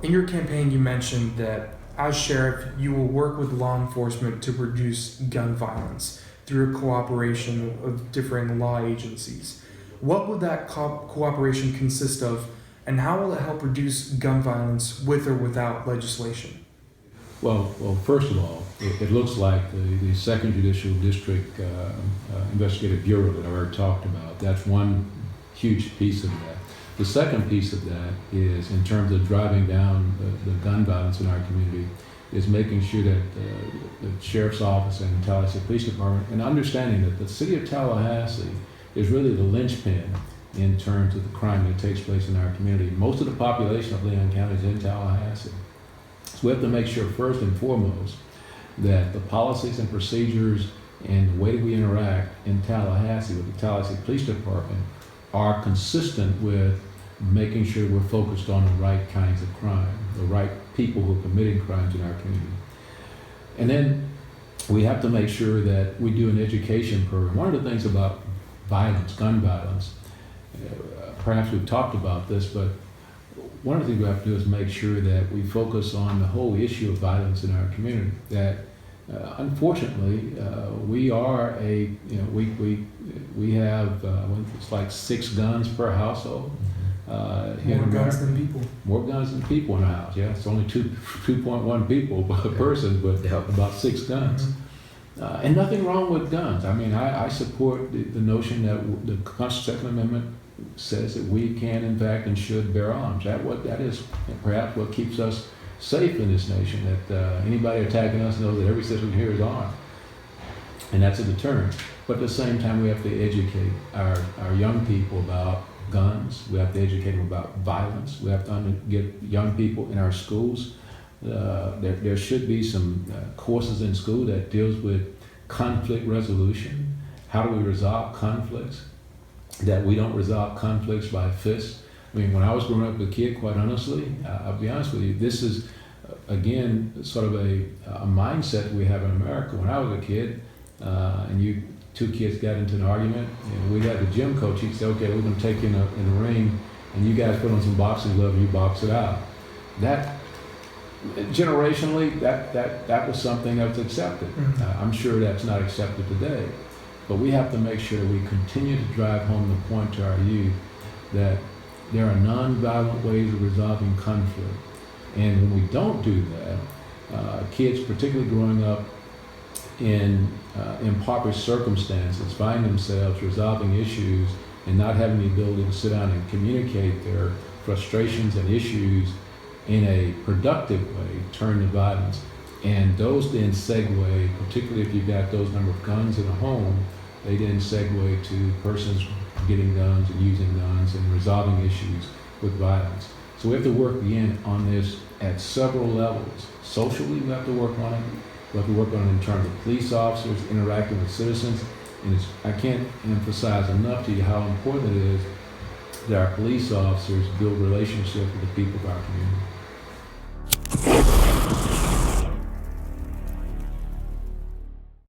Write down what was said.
In your campaign, you mentioned that as sheriff, you will work with law enforcement to reduce gun violence through a cooperation of differing law agencies. What would that cooperation consist of, and how will it help reduce gun violence with or without legislation? Well, first of all, it looks like the Second Judicial District Investigative Bureau that I already talked about, that's one huge piece of that. The second piece of that is, in terms of driving down the gun violence in our community, is making sure that the Sheriff's Office and the Tallahassee Police Department, and understanding that the city of Tallahassee is really the linchpin in terms of the crime that takes place in our community. Most of the population of Leon County is in Tallahassee. So we have to make sure, first and foremost, that the policies and procedures and the way that we interact in Tallahassee with the Tallahassee Police Department are consistent with making sure we're focused on the right kinds of crime, the right people who are committing crimes in our community. And then we have to make sure that we do an education program. One of the things about violence, gun violence, perhaps we've talked about this, but one of the things we have to do is make sure that we focus on the whole issue of violence in our community. That unfortunately, we are we have it's like 6 guns per household. More guns than people. More guns than people in a house. Yeah, it's only 2.1 people per person, but about 6 guns. And nothing wrong with guns. I mean, I support the notion that the Second Amendment says that we can, in fact, and should bear arms. That is perhaps what keeps us safe in this nation, that anybody attacking us knows that every citizen here is armed. And that's a deterrent. But at the same time, we have to educate our young people about guns. We have to educate them about violence. We have to get young people in our schools. There should be some courses in school that deals with conflict resolution. How do we resolve conflicts? That we don't resolve conflicts by fists. I mean, when I was growing up as a kid, quite honestly, I'll be honest with you, this is, again, sort of a mindset we have in America. When I was a kid, and 2 kids got into an argument, and we'd have the gym coach, he'd say, okay, we're going to take you in the ring, and you guys put on some boxing gloves and you box it out. That, generationally, that was something that was accepted. Mm-hmm. I'm sure that's not accepted today. But we have to make sure that we continue to drive home the point to our youth that there are non-violent ways of resolving conflict. And when we don't do that, kids, particularly growing up in impoverished circumstances, find themselves resolving issues and not having the ability to sit down and communicate their frustrations and issues in a productive way, turn to violence. And those then segue, particularly if you've got those number of guns in a home, they then segue to persons getting guns and using guns and resolving issues with violence. So we have to work again on this at several levels. Socially, we have to work on it. We have to work on it in terms of police officers interacting with citizens. And I can't emphasize enough to you how important it is that our police officers build relationships with the people of our community.